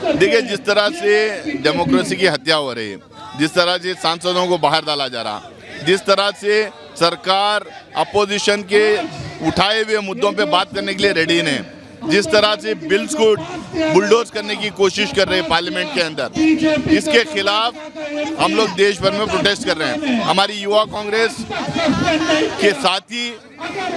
देखिए, जिस तरह से डेमोक्रेसी की हत्या हो रही है, जिस तरह से सांसदों को बाहर डाला जा रहा, जिस तरह से सरकार अपोजिशन के उठाए हुए मुद्दों पे बात करने के लिए रेडी नहीं, जिस तरह से बिल्स को बुलडोज करने की कोशिश कर रहे हैं पार्लियामेंट के अंदर, इसके खिलाफ हम लोग देश भर में प्रोटेस्ट कर रहे हैं। हमारी युवा कांग्रेस के साथी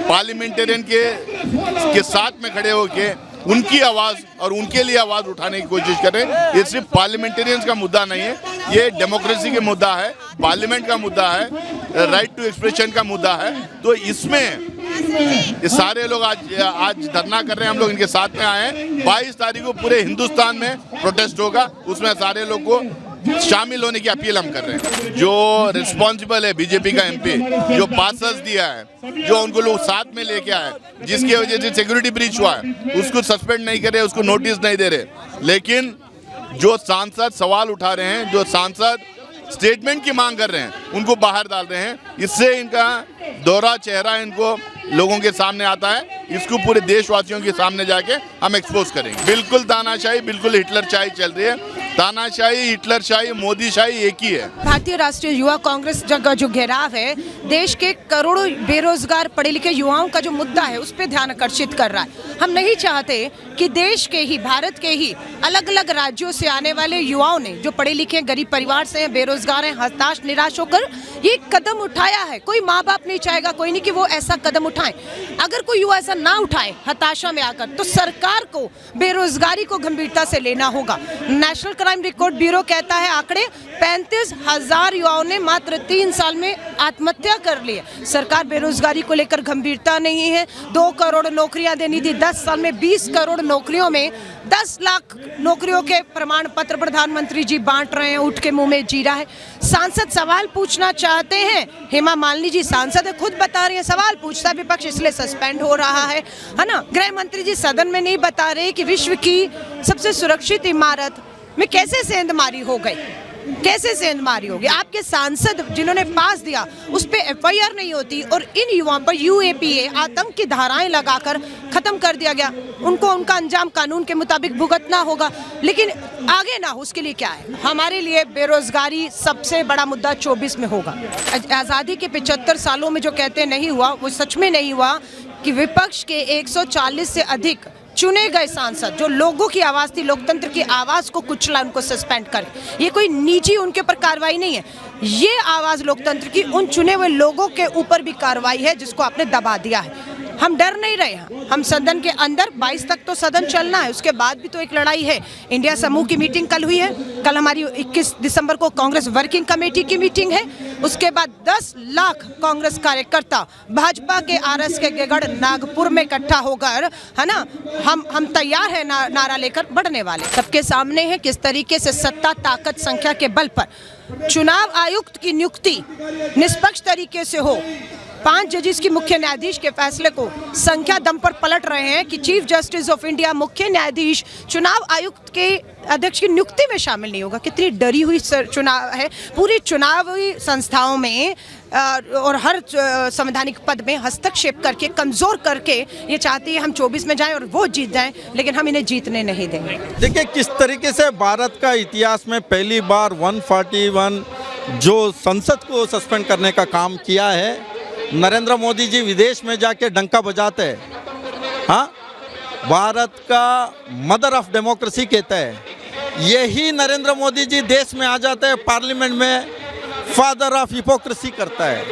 पार्लियामेंटेरियन के साथ में खड़े होके उनकी आवाज़ और उनके लिए आवाज़ उठाने की कोशिश कर रहे हैं। ये सिर्फ पार्लियामेंटेरियंस का मुद्दा नहीं है, ये डेमोक्रेसी का मुद्दा है, पार्लियामेंट का मुद्दा है, राइट टू एक्सप्रेशन का मुद्दा है। तो इसमें ये सारे लोग आज धरना कर रहे हैं, हम लोग इनके साथ में आए हैं। 22 तारीख को पूरे हिंदुस्तान में प्रोटेस्ट होगा, उसमें सारे लोग को शामिल होने की अपील हम कर रहे हैं। जो रिस्पॉन्सिबल है बीजेपी का एमपी, जो पासेस दिया है, जो उनको लोग साथ में लेके आए, जिसकी वजह से सिक्योरिटी ब्रीच हुआ है, उसको सस्पेंड नहीं कर रहे, उसको नोटिस नहीं दे रहे। लेकिन जो सांसद सवाल उठा रहे हैं, जो सांसद स्टेटमेंट की मांग कर रहे हैं, उनको बाहर डाल रहे हैं। इससे इनका दोहरा चेहरा इनको लोगों के सामने आता है। इसको पूरे देशवासियों के सामने जाके हम एक्सपोज करेंगे। बिल्कुल तानाशाही, बिल्कुल हिटलरशाही चल रही है। तानाशाही, हिटलरशाही, मोदीशाही एक ही है। भारतीय राष्ट्रीय युवा कांग्रेस का जो घेराव है, देश के करोड़ों बेरोजगार पढ़े लिखे युवाओं का जो मुद्दा है उस पर ध्यान आकर्षित कर रहा है। हम नहीं चाहते कि देश के ही, भारत के ही अलग अलग राज्यों से आने वाले युवाओं ने, जो पढ़े लिखे गरीब परिवार से हैं, बेरोजगार हैं, हताश निराश होकर ये कदम उठाया है। कोई माँ बाप नहीं चाहेगा, कोई नहीं कि वो ऐसा कदम उठाए। अगर कोई युवा ऐसा ना उठाए हताशा में आकर, तो सरकार को बेरोजगारी को गंभीरता से लेना होगा। नेशनल क्राइम रिकॉर्ड ब्यूरो कहता है आंकड़े 35,000 युवाओं ने मात्र 3 साल में आत्महत्या कर ली है। सरकार बेरोजगारी को लेकर गंभीरता नहीं है। 2 करोड़ नौकरियां देनी थी, 10 साल में 20 करोड़ नौकरियों में 10 लाख नौकरियों के प्रमाण पत्र प्रधानमंत्री जी बांट रहे हैं, उठ के मुंह में जीरा है। सांसद सवाल पूछना चाहते हैं, हेमा मालिनी जी सांसद है, खुद बता रही है सवाल पूछता है विपक्ष इसलिए सस्पेंड हो रहा है ना। गृह मंत्री जी सदन में नहीं बता रहे कि विश्व की सबसे सुरक्षित इमारत में कैसे सेंधमारी हो गई, कैसे सेंधमारी होगी। आपके सांसद जिन्होंने पास दिया उस पे एफआईआर नहीं होती और इन युवाओं पर यूएपीए आतंक की धाराएं लगाकर खत्म कर दिया गया। उनको उनका अंजाम कानून के मुताबिक भुगतना होगा, लेकिन आगे ना हो उसके लिए क्या है। हमारे लिए बेरोजगारी सबसे बड़ा मुद्दा 24 में होगा। आज़ादी के 75 सालों में जो कहते नहीं हुआ वो सच में नहीं हुआ कि विपक्ष के 140 से अधिक चुने गए सांसद, जो लोगों की आवाज़ थी, लोकतंत्र की आवाज़ को कुचला, उनको सस्पेंड कर। ये कोई निजी उनके ऊपर कार्रवाई नहीं है, ये आवाज़ लोकतंत्र की उन चुने हुए लोगों के ऊपर भी कार्रवाई है जिसको आपने दबा दिया है। हम डर नहीं रहे हैं, हम सदन के अंदर 22 तक तो सदन चलना है, उसके बाद भी तो एक लड़ाई है। इंडिया समूह की मीटिंग कल हुई है, कल हमारी 21 दिसंबर को कांग्रेस वर्किंग कमेटी की मीटिंग है। उसके बाद 10 लाख कांग्रेस कार्यकर्ता भाजपा के आरएस के गढ़ नागपुर में इकट्ठा होकर, है ना, हम तैयार है नारा लेकर बढ़ने वाले। सबके सामने है किस तरीके से सत्ता, ताकत, संख्या के बल पर चुनाव आयुक्त की नियुक्ति निष्पक्ष तरीके से हो। 5 जजेस की मुख्य न्यायाधीश के फैसले को संख्या दम पर पलट रहे हैं कि चीफ जस्टिस ऑफ इंडिया, मुख्य न्यायाधीश, चुनाव आयुक्त के अध्यक्ष की नियुक्ति में शामिल नहीं होगा। कितनी डरी हुई चुनाव है। पूरी चुनावी संस्थाओं में और हर संवैधानिक पद में हस्तक्षेप करके, कमजोर करके ये चाहती है हम 24 में जाएं और वो जीत जाएं, लेकिन हम इन्हें जीतने नहीं देंगे। देखिए किस तरीके से भारत का इतिहास में पहली बार 141 जो संसद को सस्पेंड करने का काम किया है। नरेंद्र मोदी जी विदेश में जाके डंका बजाते हैं, हाँ, भारत का मदर ऑफ डेमोक्रेसी कहते हैं। यही नरेंद्र मोदी जी देश में आ जाते हैं, पार्लियामेंट में फादर ऑफ हिपोक्रेसी करता है।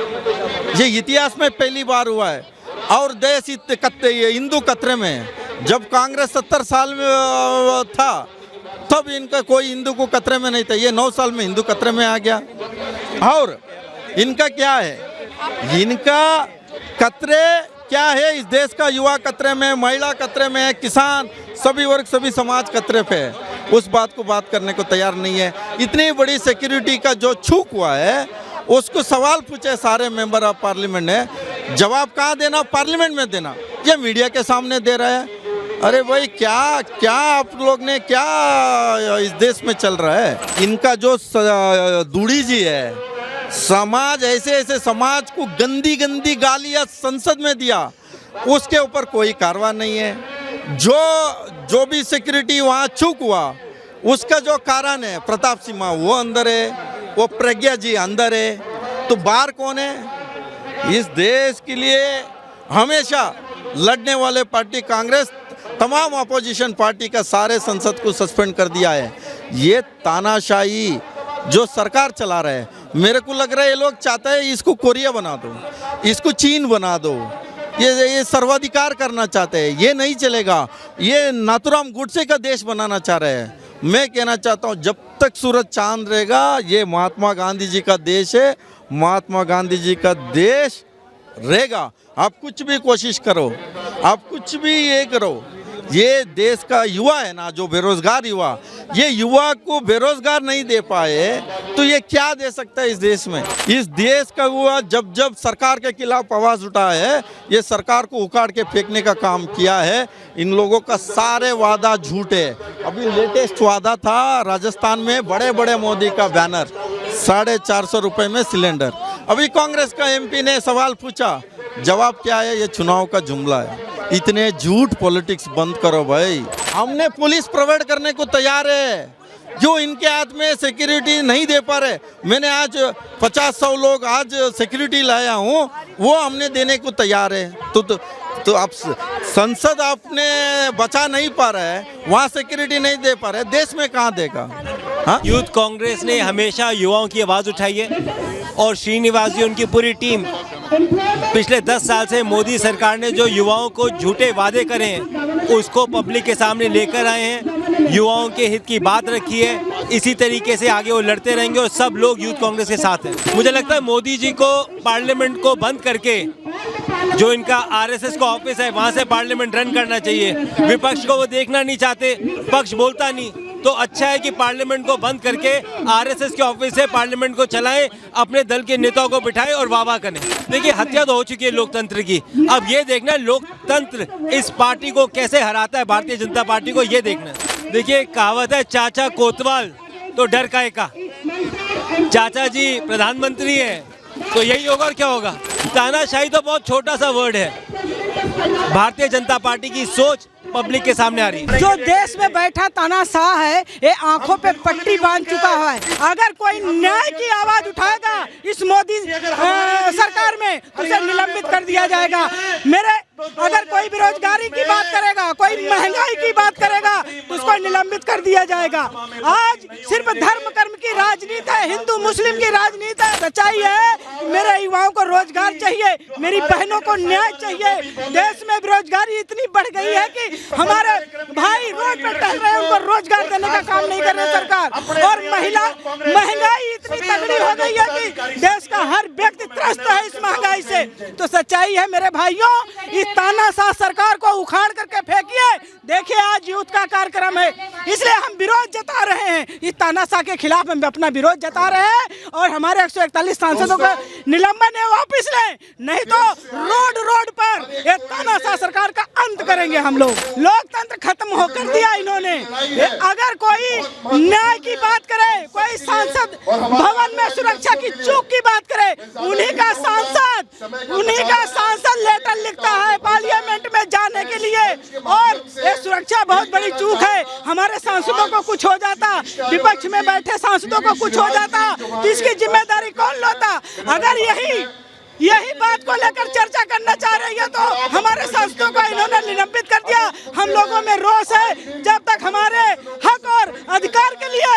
ये इतिहास में पहली बार हुआ है। और देश हिंदू कतरे में, जब कांग्रेस 70 साल में था तब इनका कोई हिंदू को कतरे में नहीं था। ये 9 साल में हिंदू कतरे में आ गया। और इनका क्या है, इनका कतरे क्या है, इस देश का युवा कतरे में, महिला कतरे में, किसान, सभी वर्ग, सभी समाज कतरे पे है। उस बात को बात करने को तैयार नहीं है। इतनी बड़ी सिक्योरिटी का जो छूक हुआ है, उसको सवाल पूछे सारे मेंबर ऑफ पार्लियामेंट ने, जवाब कहाँ देना, पार्लियामेंट में देना, ये मीडिया के सामने दे रहा है। अरे भाई क्या क्या आप लोग ने क्या इस देश में चल रहा है। इनका जो दूड़ी जी है, समाज ऐसे ऐसे समाज को गंदी गंदी गालियां संसद में दिया, उसके ऊपर कोई कार्रवाई नहीं है। जो भी सिक्योरिटी वहाँ चूक हुआ उसका जो कारण है प्रताप सिंह वो अंदर है, वो प्रज्ञा जी अंदर है, तो बाहर कौन है? इस देश के लिए हमेशा लड़ने वाले पार्टी कांग्रेस तमाम अपोजिशन पार्टी का सारे संसद को सस्पेंड कर दिया है। ये तानाशाही जो सरकार चला रहा है, मेरे को लग रहा है ये लोग चाहते हैं इसको कोरिया बना दो, इसको चीन बना दो, ये सर्वाधिकार करना चाहते हैं। ये नहीं चलेगा। ये नाथुराम गोडसे का देश बनाना चाह रहे हैं। मैं कहना चाहता हूँ जब तक सूरज चांद रहेगा ये महात्मा गांधी जी का देश है, महात्मा गांधी जी का देश रहेगा। आप कुछ भी कोशिश करो, आप कुछ भी ये करो, ये देश का युवा है ना, जो बेरोजगार युवा, ये युवा को बेरोजगार नहीं दे पाए तो ये क्या दे सकता है इस देश में? इस देश का युवा जब जब सरकार के खिलाफ आवाज उठाया है, ये सरकार को उखाड़ के फेंकने का काम किया है। इन लोगों का सारे वादा झूठ है। अभी लेटेस्ट वादा था राजस्थान में, बड़े बड़े मोदी का बैनर, 450 रुपये में सिलेंडर। अभी कांग्रेस का एमपी ने सवाल पूछा, जवाब क्या है? ये चुनाव का जुमला है। इतने झूठ पॉलिटिक्स बंद करो भाई। हमने पुलिस प्रोवाइड करने को तैयार है, जो इनके हाथ में सिक्योरिटी नहीं दे पा रहे। मैंने आज 50-100 लोग आज सिक्योरिटी लाया हूँ, वो हमने देने को तैयार है। तो आप संसद आपने बचा नहीं पा रहा है, वहाँ सिक्योरिटी नहीं दे पा रहे, देश में कहाँ देगा? हाँ, यूथ कांग्रेस ने हमेशा युवाओं की आवाज़ उठाई है और श्रीनिवास जी उनकी पूरी टीम पिछले 10 साल से मोदी सरकार ने जो युवाओं को झूठे वादे करे हैं उसको पब्लिक के सामने लेकर आए हैं, युवाओं के हित की बात रखी है। इसी तरीके से आगे वो लड़ते रहेंगे और सब लोग यूथ कांग्रेस के साथ हैं। मुझे लगता है मोदी जी को पार्लियामेंट को बंद करके जो इनका आरएसएस का ऑफिस है वहाँ से पार्लियामेंट रन करना चाहिए। विपक्ष को वो देखना नहीं चाहते, पक्ष बोलता नहीं, तो अच्छा है कि पार्लियामेंट को बंद करके आरएसएस के ऑफिस से पार्लियामेंट को चलाएं, अपने दल के नेताओं को बिठाएं और वाह वाह करें। देखिए हत्या तो हो चुकी है लोकतंत्र की, अब ये देखना है लोकतंत्र इस पार्टी को कैसे हराता है, भारतीय जनता पार्टी को, ये देखना है। देखिए कहावत है, चाचा कोतवाल तो डर काहे का। चाचा जी प्रधानमंत्री है तो यही होगा और क्या होगा। तानाशाही तो बहुत छोटा सा वर्ड है। भारतीय जनता पार्टी की सोच पब्लिक के सामने आ रही है। जो देश में बैठा तानाशाह है ये आंखों पे पट्टी बांध चुका है। अगर कोई न्याय की आवाज उठाएगा इस मोदी सरकार में तो उसे निलंबित कर दिया जाएगा। अगर कोई बेरोजगारी की बात करेगा, कोई महंगाई की बात करेगा तो उसको निलंबित कर दिया जाएगा। आज सिर्फ धर्म कर्म की राजनीति है, हिंदू मुस्लिम की राजनीति है। सच्चाई है मेरे युवाओं को रोजगार चाहिए, मेरी बहनों को न्याय चाहिए। देश में बेरोजगारी इतनी बढ़ गई है कि हमारे भाई रोड पे टहल रहे हैं, उनको रोजगार देने का काम नहीं कर रही सरकार। और महंगाई इतनी तगड़ी हो गई है कि देश का हर व्यक्ति त्रस्त है इस महंगाई से। तो सच्चाई है मेरे भाइयों, इस तानाशाह सरकार को उखाड़ करके फेंकिए। देखिए आज यूथ का कार्यक्रम है, इसलिए हम विरोध जता रहे हैं। इस तानाशाह के खिलाफ हम अपना विरोध जता रहे हैं और हमारे 141 सांसदों का निलंबन है वापिस लें, नहीं तो रोड पर ये तानाशाह सरकार का अंत करेंगे हम लोग। लोकतंत्र खत्म होकर दिया इन्होंने। अगर कोई न्याय की बात करे, कोई सांसद भवन में सुरक्षा की चूक की बात करे, उन्हीं का सांसद लेटर लिखता है पार्लियामेंट में जाने के लिए। और ये सुरक्षा बहुत बड़ी चूक है। हमारे सांसदों को कुछ हो जाता, विपक्ष में बैठे सांसदों को कुछ हो जाता तो इसकी जिम्मेदारी कौन लेता? अगर यही बात को लेकर चर्चा करना चाह रही है तो हमारे सांसदों को इन्होंने निलंबित कर दिया। हम लोगों में रोष है, जब तक हमारे हक और अधिकार के लिए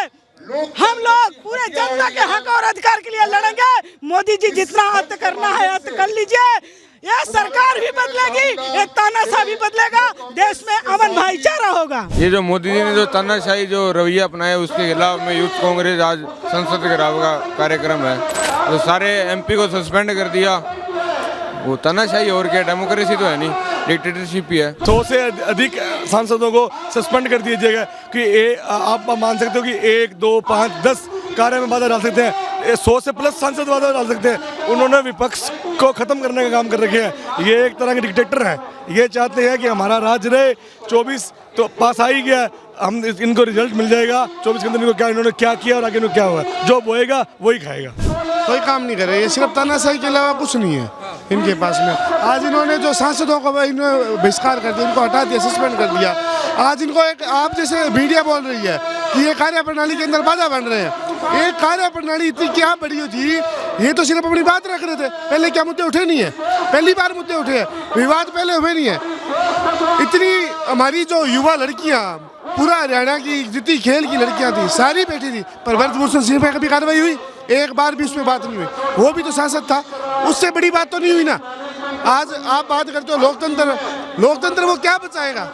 हम लोग पूरे जनता के हक और अधिकार के लिए लड़ेंगे। मोदी जी जितना अंत करना है अंत कर लीजिए। यह सरकार भी बदलेगी, ये तानाशाह भी बदलेगा, देश में अमन भाईचारा होगा। ये जो मोदी जी ने जो तानाशाही जो रवैया अपनाया उसके खिलाफ में यूथ कांग्रेस आज संसद घेराव का कार्यक्रम है। तो सारे एमपी को सस्पेंड कर दिया। वो तानाशाही और क्या, डेमोक्रेसी तो है नहीं, डिक्टेटरशिप ही है। 100 से अधिक सांसदों को सस्पेंड कर दिया जाएगा कि आप मान सकते हो कि 1, 2, 5, 10 कार्य में बाधा डाल सकते हैं। 100 से प्लस सांसद बाधा डाल सकते हैं। उन्होंने विपक्ष को खत्म करने का काम कर रखे हैं। ये एक तरह के डिक्टेटर हैं। ये चाहते हैं कि हमारा राज रहे। 24 तो पास आ ही गया, हम इनको रिजल्ट मिल जाएगा 24 के अंदर। इनको क्या इन्होंने क्या किया और आगे इनको क्या हुआ, जो बोएगा वही खाएगा। कोई काम नहीं कर रहे, ये सिर्फ तानाशाही के अलावा कुछ नहीं है इनके पास में। आज इन्होंने जो सांसदों को बहिष्कार कर दिया, इनको हटा दिया, सस्पेंड कर दिया। आज इनको एक आप जैसे मीडिया बोल रही है कि ये कार्य प्रणाली के अंदर बाधा बन रहे हैं। एक कार्य प्रणाली इतनी क्या बड़ी थी, ये तो सिर्फ अपनी बात रख रहे थे। पहले क्या मुद्दे उठे नहीं है, पहली बार मुद्दे उठे हैं, विवाद पहले हुए नहीं है। इतनी हमारी जो युवा लड़कियां, पूरा हरियाणा की जितनी खेल की लड़कियां थी सारी बैठी थी, पर ब्रजभूषण सिंह पे कभी कार्रवाई हुई? एक बार भी उसमें बात नहीं हुई। वो भी तो सांसद था, उससे बड़ी बात तो नहीं हुई ना। आज आप बात करते हो लोकतंत्र, लोकतंत्र वो क्या बचाएगा?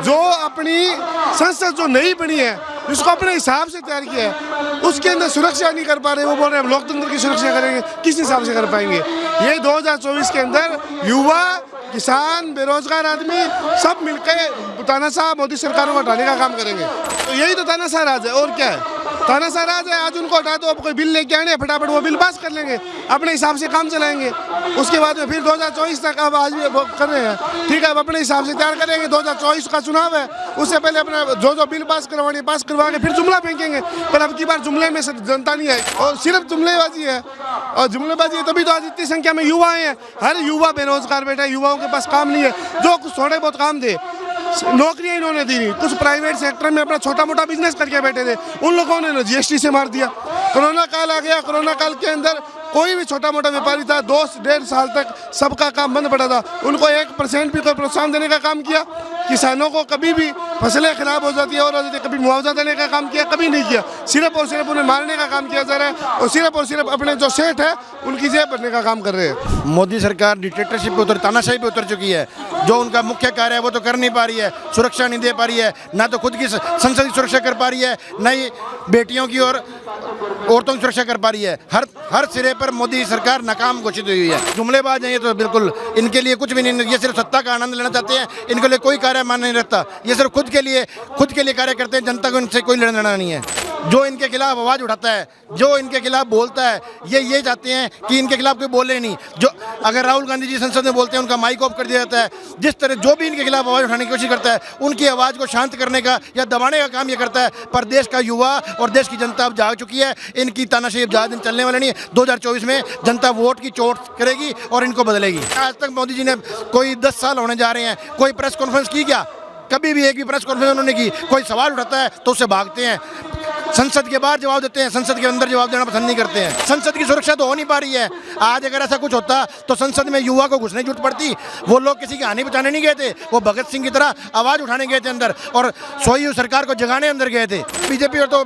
जो अपनी संसद जो नई बनी है, जिसको अपने हिसाब से तैयार किया है, उसके अंदर सुरक्षा नहीं कर पा रहे। वो बोल रहे हैं हम लोकतंत्र की सुरक्षा करेंगे, किस हिसाब से कर पाएंगे? ये 2024 के अंदर युवा, किसान, बेरोजगार आदमी सब मिलकर तानाशाह मोदी सरकार को हटाने का काम करेंगे। तो यही तो तानाशाह राज है, और क्या है? तानाशाह राज है। आज उनको हटा दो, अब कोई बिल लेके आने, फटाफट वो बिल पास कर लेंगे, अपने हिसाब से काम चलाएंगे। उसके बाद में फिर 2024 तक अब आज भी कर रहे हैं, ठीक है, अब अपने हिसाब से तैयार करेंगे। 2024 का चुनाव है, उससे पहले अपना जो बिल पास करवाने पास करवा के फिर जुमला फेंकेंगे। पर अब की बार जुमले में जनता नहीं आएगी और सिर्फ जुमलेबाजी है। और जुमलेबाजी है तभी तो आज इतनी संख्या में युवा हैं। हर युवा बेरोजगार बैठा है, युवाओं के पास काम नहीं है। जो कुछ थोड़े बहुत काम दे, नौकरियां इन्होंने दी नहीं, कुछ प्राइवेट सेक्टर में अपना छोटा मोटा बिजनेस करके बैठे थे, उन लोगों ने जीएसटी से मार दिया। कोरोना काल आ गया, कोरोना काल के अंदर कोई भी छोटा मोटा व्यापारी था, 2-1.5 साल तक सबका काम बंद पड़ा था। उनको 1% भी कोई प्रोत्साहन देने का काम किया? किसानों को कभी भी फसलें खराब हो जाती है और कभी मुआवजा देने का काम किया? कभी नहीं किया। सिर्फ और सिर्फ उन्हें मारने का काम किया जा रहा है और सिर्फ अपने जो सेठ है उनकी जेब भरने का काम कर रहे हैं। मोदी सरकार डिक्टेटरशिप पे उतर, तानाशाही पे उतर चुकी है। जो उनका मुख्य कार्य है वो तो कर नहीं पा रही है, सुरक्षा नहीं दे पा रही है, ना तो खुद की संसद की सुरक्षा कर पा रही है, ना ही बेटियों की और औरतों की सुरक्षा कर पा रही है। हर सिरे पर मोदी सरकार नाकाम घोषित हुई है। जुमलेबाज हैं ये तो, बिल्कुल इनके लिए कुछ भी नहीं, ये सिर्फ सत्ता का आनंद लेना चाहते हैं। इनके लिए कोई कार्य मान नहीं रखता, ये सिर्फ खुद के लिए कार्य करते हैं। जनता को इनसे कोई लेना नहीं है। जो इनके खिलाफ आवाज़ उठाता है, जो इनके खिलाफ बोलता है, ये चाहते हैं कि इनके खिलाफ कोई बोले नहीं। जो अगर राहुल गांधी जी संसद में बोलते हैं, उनका माइक ऑफ कर दिया जाता है। जिस तरह जो भी इनके खिलाफ आवाज़ उठाने की कोशिश करता है, उनकी आवाज़ को शांत करने का या दबाने का काम ये करता है। पर देश का युवा और देश की जनता अब जाग चुकी है। इनकी तानाशाही अब ज़्यादा दिन चलने वाला नहीं है। 2024 में जनता वोट की चोट करेगी और इनको बदलेगी। आज तक मोदी जी ने कोई 10 साल होने जा रहे हैं, कोई प्रेस कॉन्फ्रेंस की क्या? कभी भी एक भी प्रेस कॉन्फ्रेंस उन्होंने की? कोई सवाल उठाता है तो उससे भागते हैं, संसद के बाहर जवाब देते हैं, संसद के अंदर जवाब देना पसंद नहीं करते हैं। संसद की सुरक्षा तो हो नहीं पा रही है। आज अगर ऐसा कुछ होता तो संसद में युवा को घुसने की जरूरत पड़ती। वो लोग किसी की हानि बचाने नहीं गए थे, वो भगत सिंह की तरह आवाज़ उठाने गए थे अंदर और सोई हुई सरकार को जगाने अंदर गए थे। बीजेपी और तो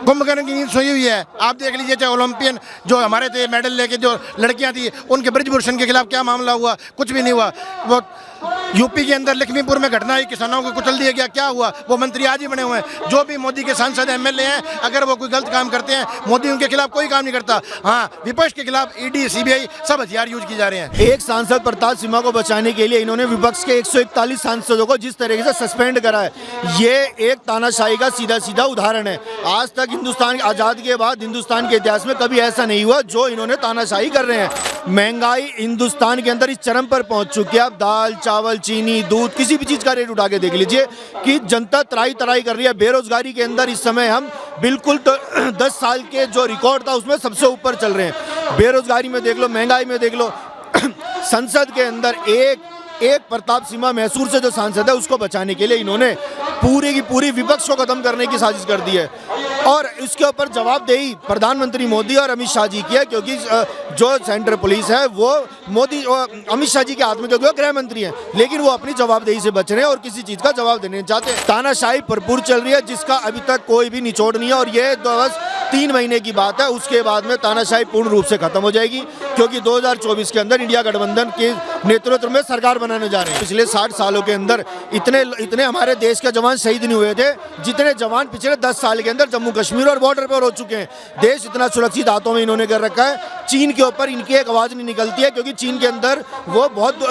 कुंभकर्ण की नींद सोई हुई है। आप देख लीजिए, चाहे ओलंपियन जो हमारे थे, मेडल लेके जो लड़कियां थी, उनके ब्रजभूषण के खिलाफ क्या मामला हुआ? कुछ भी नहीं हुआ। वो यूपी के अंदर लक्ष्मीपुर में घटना हुई, किसानों को कुचल दिया गया, क्या हुआ? वो मंत्री आज ही बने हुए हैं। जो भी मोदी के सांसद एमएलए हैं, अगर वो कोई गलत काम करते हैं, मोदी उनके खिलाफ कोई काम नहीं करता। हाँ, विपक्ष के खिलाफ ईडी, सीबीआई सब हथियार यूज किए जा रहे हैं। एक सांसद प्रताप सिम्हा को बचाने के लिए इन्होंने विपक्ष के 141 सांसदों को जिस तरीके से सस्पेंड करा है, ये एक तानाशाही का सीधा उदाहरण है। आज तक हिंदुस्तान आज़ादी के बाद हिंदुस्तान के इतिहास में कभी ऐसा नहीं हुआ जो इन्होंने तानाशाही कर रहे हैं। महंगाई हिंदुस्तान के अंदर इस चरम पर पहुंच चुकी है। अब दाल, चावल, चीनी, दूध, किसी भी चीज़ का रेट उठा के देख लीजिए कि जनता तराई कर रही है। बेरोजगारी के अंदर इस समय हम बिल्कुल 10 साल के जो रिकॉर्ड था उसमें सबसे ऊपर चल रहे हैं। बेरोजगारी में देख लो, महंगाई में देख लो। संसद के अंदर एक प्रताप सिम्हा मैसूर से जो सांसद है उसको बचाने के लिए इन्होंने पूरी की पूरी विपक्ष को खत्म करने की साजिश कर दी है। और इसके ऊपर जवाबदेही प्रधानमंत्री मोदी और अमित शाह जी की है, क्योंकि जो सेंट्रल पुलिस है वो अमित शाह जी के हाथ में, जो गृह मंत्री हैं, लेकिन वो अपनी जवाबदेही से बच रहे हैं और किसी चीज़ का जवाब देने नहीं चाहते। तानाशाही भरपूर चल रही है जिसका अभी तक कोई भी निचोड़ नहीं है और ये बस 3 महीने की बात है। उसके बाद में तानाशाही पूर्ण रूप से खत्म हो जाएगी, क्योंकि 2024 के अंदर इंडिया गठबंधन के नेतृत्व में सरकार बनाने जा रहे हैं। पिछले 60 सालों के अंदर इतने हमारे देश के जवान शहीद नहीं हुए थे जितने जवान पिछले 10 साल के अंदर जम्मू कश्मीर और बॉर्डर पर हो चुके हैं। देश इतना सुरक्षित हाथों में इन्होंने कर रखा है। चीन के ऊपर इनकी एक आवाज़ नहीं निकलती है, क्योंकि चीन के अंदर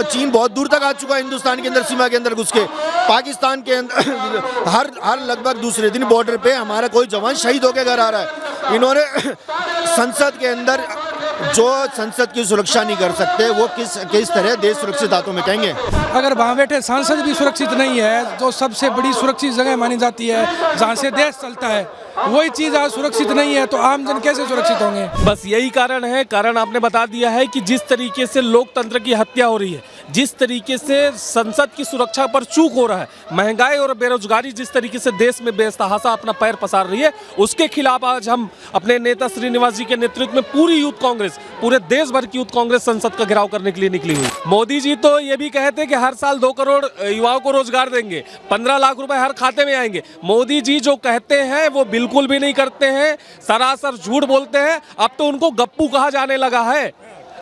चीन बहुत दूर तक आ चुका है, हिंदुस्तान के अंदर सीमा के अंदर घुस के। पाकिस्तान के अंदर हर लगभग दूसरे दिन बॉर्डर पे हमारा कोई जवान शहीद होकर घर आ रहा है। इन्होंने संसद के अंदर जो संसद की सुरक्षा नहीं कर सकते वो किस तरह देश सुरक्षित हाथों में कहेंगे। अगर वहाँ बैठे सांसद भी सुरक्षित नहीं है, जो सबसे बड़ी सुरक्षित जगह मानी जाती है जहाँ से देश चलता है, वही चीज़ आज सुरक्षित नहीं है तो आम जन कैसे सुरक्षित होंगे? बस यही कारण है। कारण आपने बता दिया है कि जिस तरीके से लोकतंत्र की हत्या हो रही है, जिस तरीके से संसद की सुरक्षा पर चूक हो रहा है, महंगाई और बेरोजगारी जिस तरीके से देश में बेतहाशा अपना पैर पसार रही है, उसके खिलाफ आज हम अपने नेता श्रीनिवास जी के नेतृत्व में पूरी यूथ कांग्रेस, पूरे देश भर की यूथ कांग्रेस संसद का घेराव करने के लिए निकली हुई। मोदी जी तो ये भी कहते हैं कि हर साल 2 करोड़ युवाओं को रोजगार देंगे, 15 लाख रुपए हर खाते में आएंगे। मोदी जी जो कहते हैं वो बिल्कुल भी नहीं करते हैं, सरासर झूठ बोलते हैं। अब तो उनको गप्पू कहा जाने लगा है,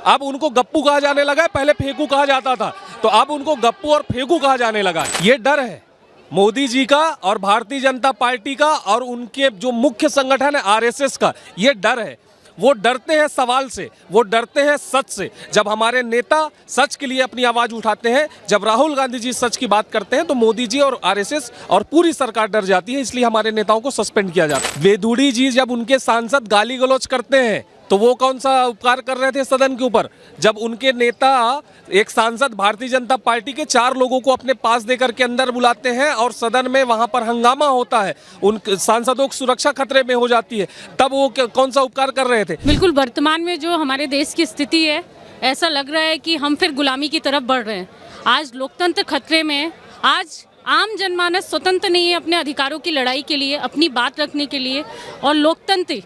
अब उनको गप्पू कहा जाने लगा है, पहले फेंकू कहा जाता था, तो अब उनको गप्पू और फेंकू कहा जाने लगा है। ये डर है मोदी जी का और भारतीय जनता पार्टी का और उनके जो मुख्य संगठन है आरएसएस का, ये डर है। वो डरते हैं सवाल से, वो डरते हैं सच से। जब हमारे नेता सच के लिए अपनी आवाज उठाते हैं, जब राहुल गांधी जी सच की बात करते हैं, तो मोदी जी और आरएसएस और पूरी सरकार डर जाती है। इसलिए हमारे नेताओं को सस्पेंड किया जाता है। वेदुड़ी जी जब उनके सांसद गाली गलौज करते हैं तो वो कौन सा उपकार कर रहे थे सदन के ऊपर, जब उनके नेता एक सांसद भारतीय जनता पार्टी के 4 लोगों को अपने पास देकर के अंदर बुलाते हैं और सदन में वहां पर हंगामा होता है, उन सांसदों की सुरक्षा खतरे में हो जाती है, तब वो कौन सा उपकार कर रहे थे। बिल्कुल, वर्तमान में जो हमारे देश की स्थिति है, ऐसा लग रहा है कि हम फिर गुलामी की तरफ बढ़ रहे हैं। आज लोकतंत्र खतरे में, आज आम जनमानस स्वतंत्र नहीं है अपने अधिकारों की लड़ाई के लिए, अपनी बात रखने के लिए, और लोकतंत्र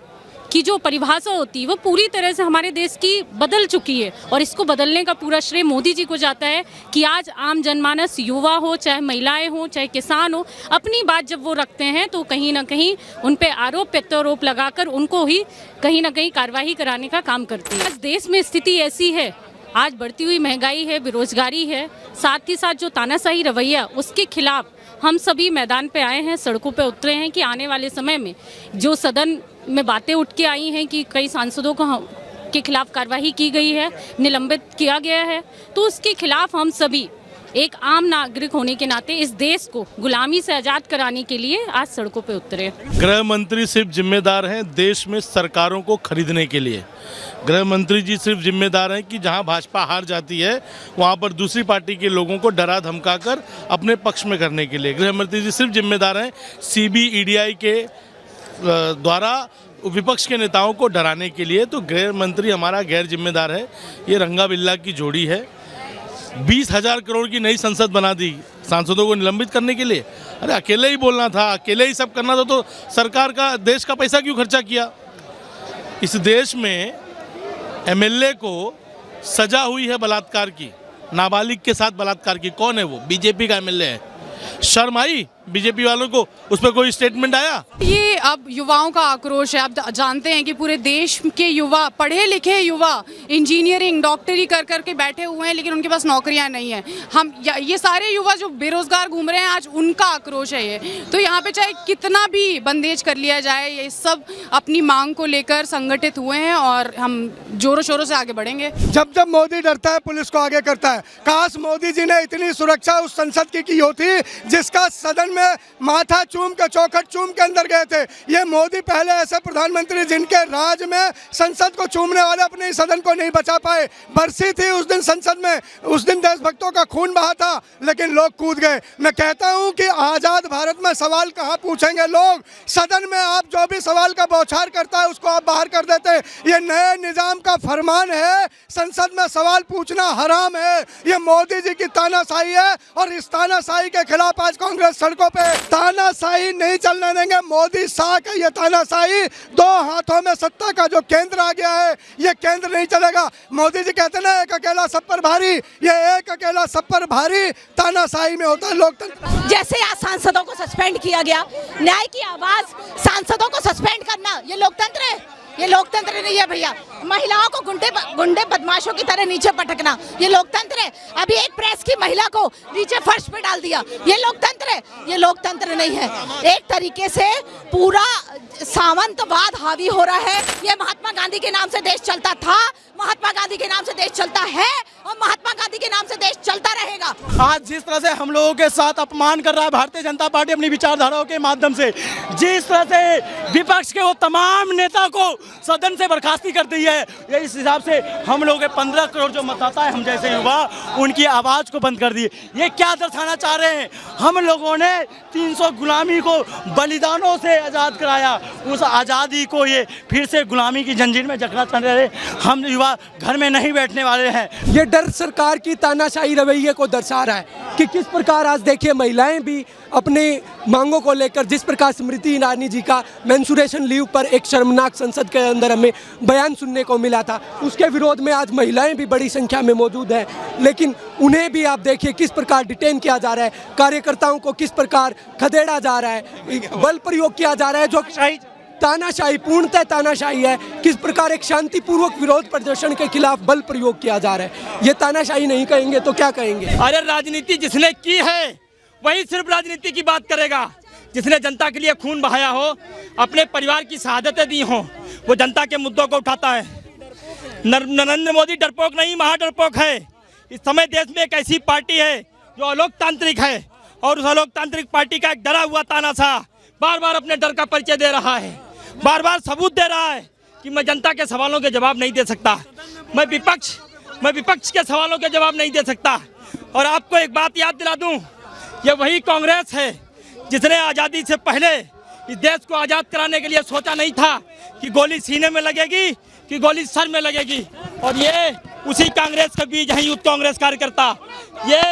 की जो परिभाषा होती है वो पूरी तरह से हमारे देश की बदल चुकी है। और इसको बदलने का पूरा श्रेय मोदी जी को जाता है कि आज आम जनमानस, युवा हो चाहे महिलाएं हो चाहे किसान हो, अपनी बात जब वो रखते हैं तो कहीं ना कहीं उन पे आरोप प्रत्यारोप लगाकर उनको ही कहीं ना कहीं कार्रवाई कराने का काम करती है। आज देश में स्थिति ऐसी है, आज बढ़ती हुई महंगाई है, बेरोजगारी है, साथ ही साथ जो तानाशाही रवैया, उसके खिलाफ हम सभी मैदान पे आए हैं, सड़कों पे उतरे हैं कि आने वाले समय में जो सदन में बातें उठ के आई हैं कि कई सांसदों को के खिलाफ कार्रवाई की गई है, निलंबित किया गया है, तो उसके खिलाफ हम सभी एक आम नागरिक होने के नाते इस देश को गुलामी से आज़ाद कराने के लिए आज सड़कों पे उतरे। गृह मंत्री सिर्फ जिम्मेदार हैं देश में सरकारों को खरीदने के लिए। गृह मंत्री जी सिर्फ जिम्मेदार हैं कि जहां भाजपा हार जाती है वहां पर दूसरी पार्टी के लोगों को डरा धमकाकर अपने पक्ष में करने के लिए। गृह मंत्री जी सिर्फ जिम्मेदार हैं CBI के द्वारा विपक्ष के नेताओं को डराने के लिए। तो गृह मंत्री हमारा गैर जिम्मेदार है। ये रंगा बिल्ला की जोड़ी है। 20,000 करोड़ की नई संसद बना दी सांसदों को निलंबित करने के लिए। अरे अकेले ही बोलना था, अकेले ही सब करना था, तो सरकार का, देश का पैसा क्यों खर्चा किया। इस देश में MLA को सजा हुई है बलात्कार की, नाबालिग के साथ बलात्कार की। कौन है वो? बीजेपी का MLA है। शर्म आई बीजेपी वालों को? उस पर कोई स्टेटमेंट आया? ये अब युवाओं का आक्रोश है। आप जानते हैं कि पूरे देश के युवा, पढ़े लिखे युवा, इंजीनियरिंग, डॉक्टरी कर करके बैठे हुए हैं, लेकिन उनके पास नौकरियां नहीं हैं। हम ये सारे युवा जो बेरोजगार घूम रहे हैं, आज उनका आक्रोश है ये। तो यहाँ पे चाहे कितना भी बंदेज कर लिया जाए, ये सब अपनी मांग को लेकर संगठित हुए हैं और हम जोरों शोरों से आगे बढ़ेंगे। जब जब मोदी डरता है पुलिस को आगे करता है। काश मोदी जी ने इतनी सुरक्षा उस संसद की होती जिसका सदन में माथा चूम के, चौखट चूम के अंदर गए थे। ये मोदी पहले ऐसे प्रधानमंत्री जिनके राज में संसद को चूमने वाले अपने सदन को नहीं बचा पाए। बरसी थी उस दिन संसद में, उस दिन देशभक्तों का खून बहा था, लेकिन लोग कूद गए। मैं कहता हूं कि आजाद भारत में सवाल कहां पूछेंगे लोग? सदन में आप जो भी सवाल का बौछार करता है उसको आप बाहर कर देते हैं। ये नए निजाम का फरमान है, संसद में सवाल पूछना हराम है। ये मोदी जी की तानाशाही है और इस तानाशाही के खिलाफ आज कांग्रेस सड़कों पे। तानाशाही नहीं चलने देंगे। मोदी शाह का ये तानाशाही, 2 हाथों में सत्ता का जो केंद्र आ गया है, ये केंद्र नहीं चलेगा। मोदी जी कहते ना, एक अकेला सब पर भारी, ये एक अकेला सब पर भारी तानाशाही में होता है लोकतंत्र। जैसे आज सांसदों को सस्पेंड किया गया, न्याय की आवाज, सांसदों को सस्पेंड करना, ये लोकतंत्र है? ये लोकतंत्र नहीं है भैया। महिलाओं को गुंडे बदमाशों की तरह नीचे पटकना, ये लोकतंत्र है? अभी एक प्रेस की महिला को नीचे फर्श पे डाल दिया, ये लोकतंत्र है? ये लोकतंत्र नहीं है। एक तरीके से पूरा सामंतवाद हावी हो रहा है। ये महात्मा गांधी के नाम से देश चलता था, महात्मा गांधी के नाम से देश चलता है और महात्मा गांधी के नाम से देश चलता रहेगा। आज जिस तरह से हम लोगों के साथ अपमान कर रहा है भारतीय जनता पार्टी अपनी विचारधाराओं के माध्यम से, जिस तरह से विपक्ष के वो तमाम नेता को सदन से बर्खास्ती कर दी है, इस हिसाब से हम लोगों के 15 करोड़ जो मतदाता है, हम जैसे युवा, उनकी आवाज़ को बंद कर दी। ये क्या दर्शाना चाह रहे हैं? हम लोगों ने 300 गुलामी को बलिदानों से आज़ाद कराया, उस आज़ादी को ये फिर से गुलामी की जंजीर में जकड़ा कर रहे। हम युवा युवा घर में नहीं बैठने वाले हैं। ये डर सरकार की तानाशाही रवैये को दर्शा रहा है कि किस प्रकार आज देखिए महिलाएं भी अपने मांगों को लेकर, जिस प्रकार स्मृति ईरानी जी का मेंसुरेशन लीव पर एक शर्मनाक संसद के अंदर हमें बयान सुनने को मिला था, उसके विरोध में आज महिलाएं भी बड़ी संख्या में मौजूद हैं। लेकिन उन्हें भी आप देखिए किस प्रकार डिटेन किया जा रहा है, कार्यकर्ताओं को किस प्रकार खदेड़ा जा रहा है, बल प्रयोग किया जा रहा है, जो तानाशाही, पूर्णतः तानाशाही है। किस प्रकार एक शांतिपूर्वक विरोध प्रदर्शन के खिलाफ बल प्रयोग किया जा रहा है, ये तानाशाही नहीं कहेंगे तो क्या कहेंगे? अरे राजनीति जिसने की है वही सिर्फ राजनीति की बात करेगा। जिसने जनता के लिए खून बहाया हो, अपने परिवार की शहादतें दी हों, वो जनता के मुद्दों को उठाता है। नरेंद्र मोदी डरपोक नहीं, महाडरपोक है। इस समय देश में एक ऐसी पार्टी है जो अलोकतांत्रिक है, और उस अलोकतांत्रिक पार्टी का एक डरा हुआ तानाशाह बार बार अपने डर का परिचय दे रहा है, बार बार सबूत दे रहा है कि मैं जनता के सवालों के जवाब नहीं दे सकता, मैं विपक्ष के सवालों के जवाब नहीं दे सकता। और आपको एक बात याद दिला दूं, ये वही कांग्रेस है जिसने आज़ादी से पहले इस देश को आज़ाद कराने के लिए सोचा नहीं था कि गोली सीने में लगेगी कि गोली सर में लगेगी। और ये उसी कांग्रेस के बीच हैं यूथ कांग्रेस कार्यकर्ता, ये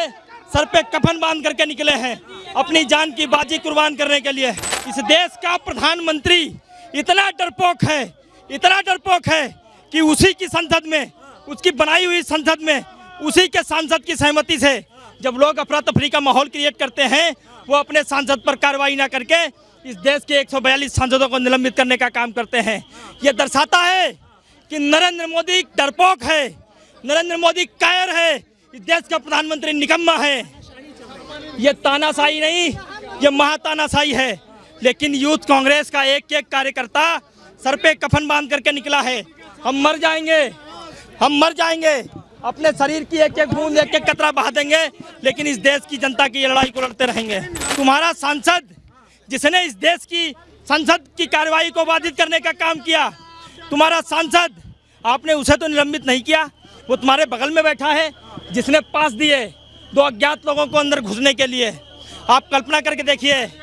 सर पे कफन बांध करके निकले हैं अपनी जान की बाजी कुर्बान करने के लिए। इस देश का प्रधानमंत्री इतना डरपोक है कि उसी की संसद में, उसकी बनाई हुई संसद में, उसी के सांसद की सहमति से जब लोग अफरा तफरी का माहौल क्रिएट करते हैं, वो अपने सांसद पर कार्रवाई ना करके इस देश के 142 सांसदों को निलंबित करने का काम करते हैं। ये दर्शाता है कि नरेंद्र मोदी डरपोक है, नरेंद्र मोदी कायर है, इस देश का प्रधानमंत्री निकम्मा है। ये तानाशाही नहीं, ये महातानाशाही है। लेकिन यूथ कांग्रेस का एक एक कार्यकर्ता सर पे कफन बांध करके निकला है। हम मर जाएंगे, अपने शरीर की एक एक बूंद, एक एक कतरा बहा देंगे, लेकिन इस देश की जनता की लड़ाई को लड़ते रहेंगे। तुम्हारा सांसद जिसने इस देश की संसद की कार्रवाई को बाधित करने का काम किया, तुम्हारा सांसद, आपने उसे तो निलंबित नहीं किया, वो तुम्हारे बगल में बैठा है जिसने पास दिए 2 अज्ञात लोगों को अंदर घुसने के लिए। आप कल्पना करके देखिए।